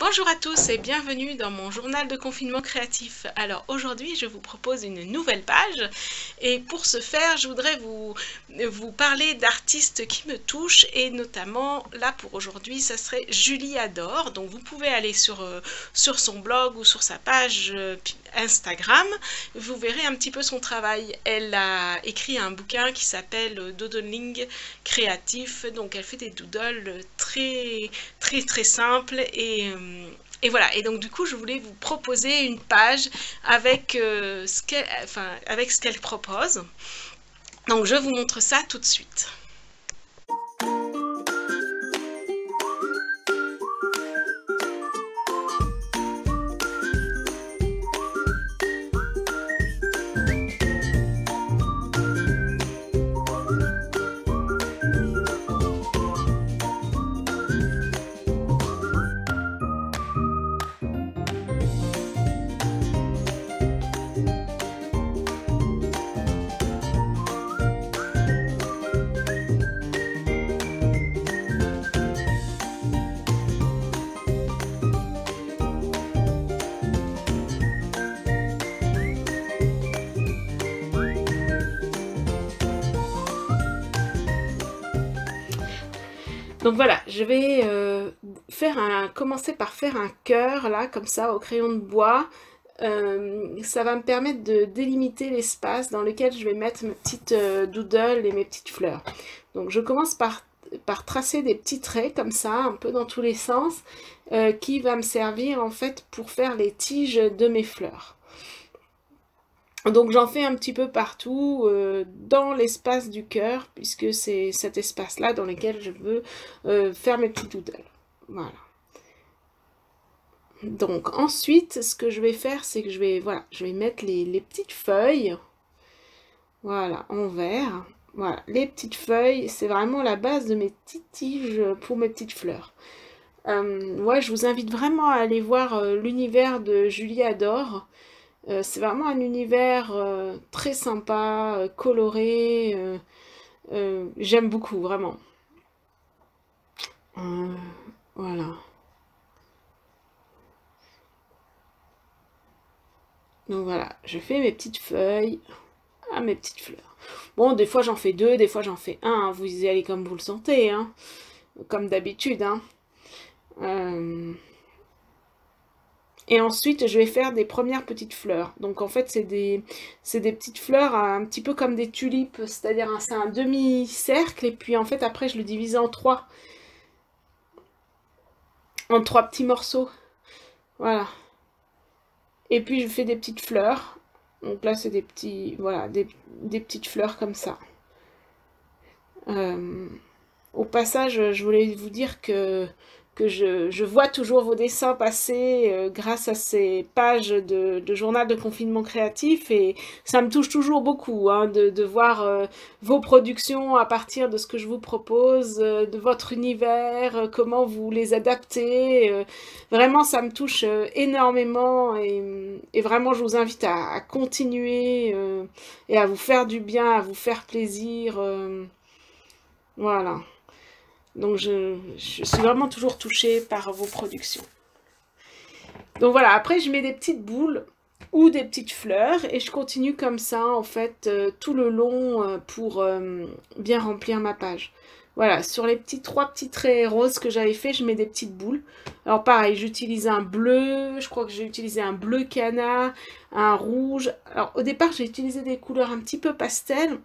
Bonjour à tous et bienvenue dans mon journal de confinement créatif. Alors aujourd'hui je vous propose une nouvelle page et pour ce faire je voudrais vous parler d'artistes qui me touchent et notamment là pour aujourd'hui ça serait Julie Adore. Donc vous pouvez aller sur son blog ou sur sa page Instagram, vous verrez un petit peu son travail. Elle a écrit un bouquin qui s'appelle Doodling créatif, donc elle fait des doodles très simples et voilà, et donc du coup je voulais vous proposer une page avec, avec ce qu'elle propose. Donc je vous montre ça tout de suite. Donc voilà, je vais commencer par faire un cœur là, comme ça, au crayon de bois. Ça va me permettre de délimiter l'espace dans lequel je vais mettre mes petites doodles et mes petites fleurs. Donc je commence par tracer des petits traits comme ça, un peu dans tous les sens, qui va me servir en fait pour faire les tiges de mes fleurs. Donc j'en fais un petit peu partout dans l'espace du cœur, puisque c'est cet espace-là dans lequel je veux faire mes petits doodles. Voilà. Donc ensuite, ce que je vais faire, c'est que je vais mettre les petites feuilles, voilà, en vert. Voilà, les petites feuilles, c'est vraiment la base de mes petites tiges pour mes petites fleurs. Ouais, je vous invite vraiment à aller voir l'univers de Julie Adore. C'est vraiment un univers très sympa, coloré. J'aime beaucoup, vraiment. Voilà. Donc voilà, je fais mes petites feuilles à mes petites fleurs. Bon, des fois j'en fais deux, des fois j'en fais un. Hein. Vous y allez comme vous le sentez, hein. Comme d'habitude. Hein. Et ensuite, je vais faire des premières petites fleurs. Donc en fait, c'est des petites fleurs un petit peu comme des tulipes, c'est-à-dire c'est un demi-cercle. Et puis en fait, après, je le divise en trois petits morceaux. Voilà. Et puis, je fais des petites fleurs. Donc là, c'est des petits, voilà, des petites fleurs comme ça. Au passage, je voulais vous dire que je vois toujours vos dessins passer grâce à ces pages de journal de confinement créatif et ça me touche toujours beaucoup hein, de voir vos productions à partir de ce que je vous propose, de votre univers, comment vous les adaptez. Vraiment, ça me touche énormément et vraiment, je vous invite à continuer et à vous faire du bien, à vous faire plaisir. Voilà. Donc je suis vraiment toujours touchée par vos productions. Donc voilà, après je mets des petites boules ou des petites fleurs et je continue comme ça en fait tout le long pour bien remplir ma page. Voilà, sur les trois petits traits roses que j'avais fait, je mets des petites boules. Alors pareil, j'utilise un bleu, je crois que j'ai utilisé un bleu canard, un rouge. Alors au départ j'ai utilisé des couleurs un petit peu pastel.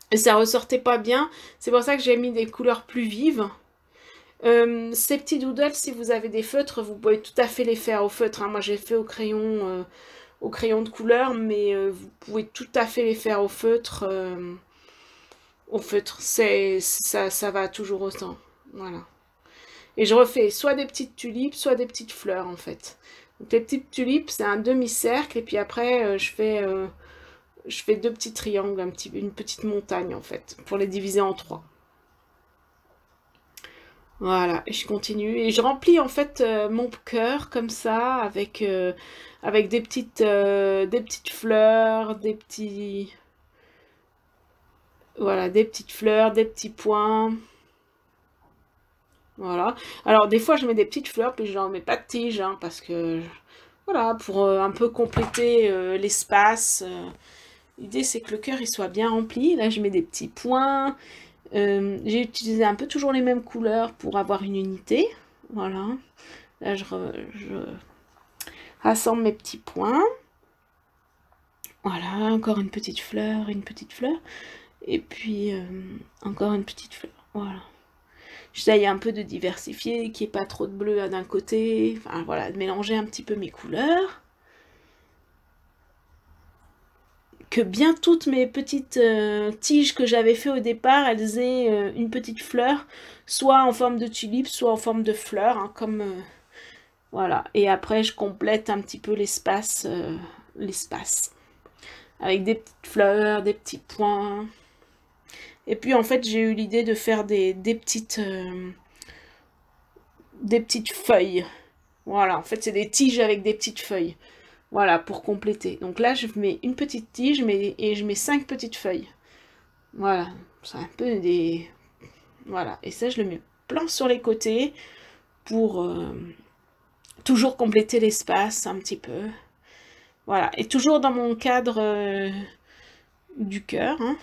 Et ça ressortait pas bien, c'est pour ça que j'ai mis des couleurs plus vives. Ces petits doodles, si vous avez des feutres, vous pouvez tout à fait les faire au feutre. Hein. Moi j'ai fait au crayon de couleur, mais vous pouvez tout à fait les faire au feutre. Ça va toujours autant. Voilà. Et je refais soit des petites tulipes, soit des petites fleurs en fait. Donc les petites tulipes, c'est un demi-cercle, et puis après je fais deux petits triangles, une petite montagne en fait, pour les diviser en trois. Voilà, et je continue. Et je remplis en fait mon cœur comme ça, avec des petites fleurs, voilà, des petites fleurs, des petits points. Voilà. Alors des fois je mets des petites fleurs, puis je n'en mets pas de tige, hein, parce que voilà, pour un peu compléter l'espace. L'idée c'est que le cœur il soit bien rempli. Là je mets des petits points. J'ai utilisé un peu toujours les mêmes couleurs pour avoir une unité. Voilà. Là je rassemble mes petits points. Voilà, encore une petite fleur, et puis encore une petite fleur. Voilà. J'essaye un peu de diversifier, qu'il n'y ait pas trop de bleu d'un côté. Enfin voilà, de mélanger un petit peu mes couleurs. Que bien toutes mes petites tiges que j'avais fait au départ, elles aient une petite fleur, soit en forme de tulipe, soit en forme de fleur, hein, comme voilà. Et après, je complète un petit peu l'espace, avec des petites fleurs, des petits points. Et puis en fait, j'ai eu l'idée de faire des petites feuilles. Voilà, en fait, c'est des tiges avec des petites feuilles. Voilà, pour compléter. Donc là, je mets une petite tige et je mets 5 petites feuilles. Voilà, c'est un peu des... Voilà, et ça, je le mets plein sur les côtés pour toujours compléter l'espace un petit peu. Voilà, et toujours dans mon cadre du cœur, hein.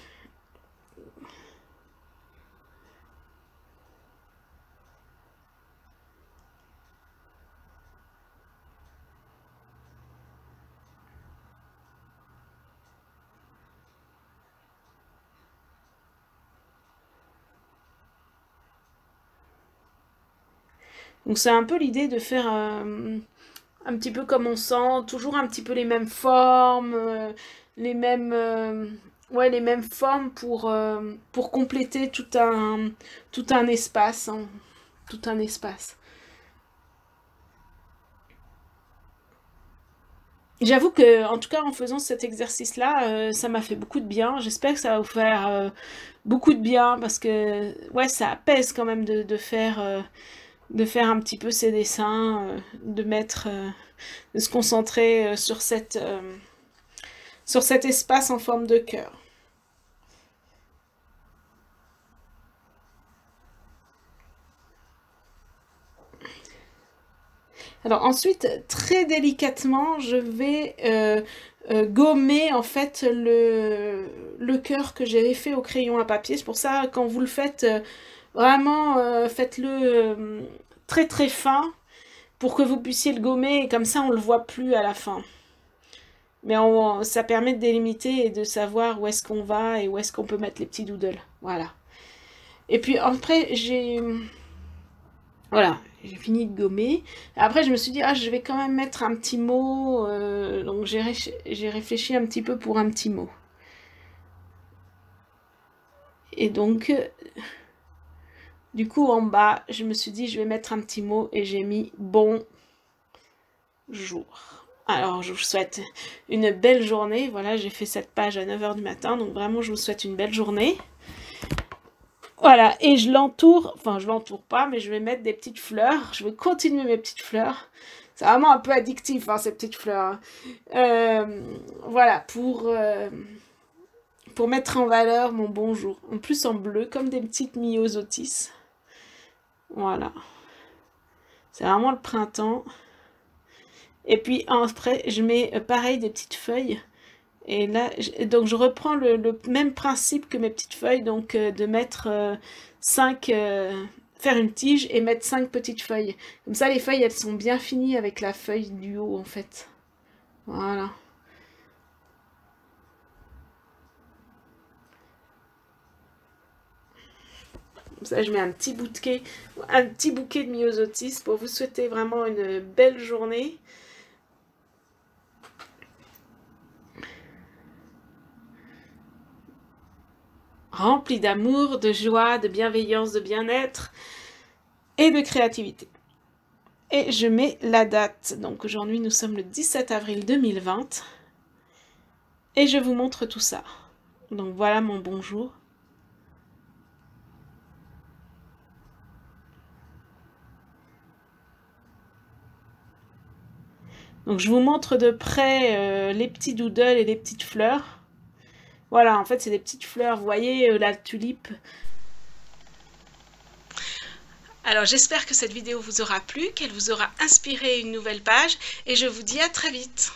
Donc c'est un peu l'idée de faire un petit peu comme on sent, toujours un petit peu les mêmes formes, les mêmes, ouais, les mêmes formes pour compléter tout un espace, hein, tout un espace. J'avoue que, en tout cas, en faisant cet exercice-là, ça m'a fait beaucoup de bien. J'espère que ça va vous faire beaucoup de bien parce que, ouais, ça apaise quand même de faire un petit peu ces dessins, de se concentrer sur cet espace en forme de cœur. Alors ensuite, très délicatement, je vais gommer en fait le cœur que j'avais fait au crayon à papier. C'est pour ça, quand vous le faites, vraiment faites-le très très fin pour que vous puissiez le gommer et comme ça on le voit plus à la fin. Mais ça permet de délimiter et de savoir où est-ce qu'on va et où est-ce qu'on peut mettre les petits doodles. Voilà. Et puis après, voilà, j'ai fini de gommer. Après, je me suis dit, ah, je vais quand même mettre un petit mot. Donc j'ai réfléchi un petit peu pour un petit mot. Et donc, du coup, en bas, je me suis dit, je vais mettre un petit mot et j'ai mis bonjour. Alors, je vous souhaite une belle journée. Voilà, j'ai fait cette page à 9 h du matin. Donc vraiment, je vous souhaite une belle journée. Voilà, et je l'entoure, enfin je l'entoure pas, mais je vais mettre des petites fleurs. Je vais continuer mes petites fleurs. C'est vraiment un peu addictif, hein, ces petites fleurs. Voilà, pour mettre en valeur mon bonjour. En plus en bleu, comme des petites myosotis. Voilà. C'est vraiment le printemps. Et puis après, je mets pareil des petites feuilles. Et là, donc je reprends le même principe que mes petites feuilles, donc de mettre 5, faire une tige et mettre 5 petites feuilles. Comme ça, les feuilles, elles sont bien finies avec la feuille du haut, en fait. Voilà. Comme ça, je mets un petit bouquet de myosotis pour vous souhaiter vraiment une belle journée. Rempli d'amour, de joie, de bienveillance, de bien-être et de créativité. Et je mets la date. Donc aujourd'hui, nous sommes le 17 avril 2020. Et je vous montre tout ça. Donc voilà mon bonjour. Donc je vous montre de près les petits doodles et les petites fleurs. Voilà, en fait, c'est des petites fleurs. Vous voyez, la tulipe. Alors j'espère que cette vidéo vous aura plu, qu'elle vous aura inspiré une nouvelle page et je vous dis à très vite.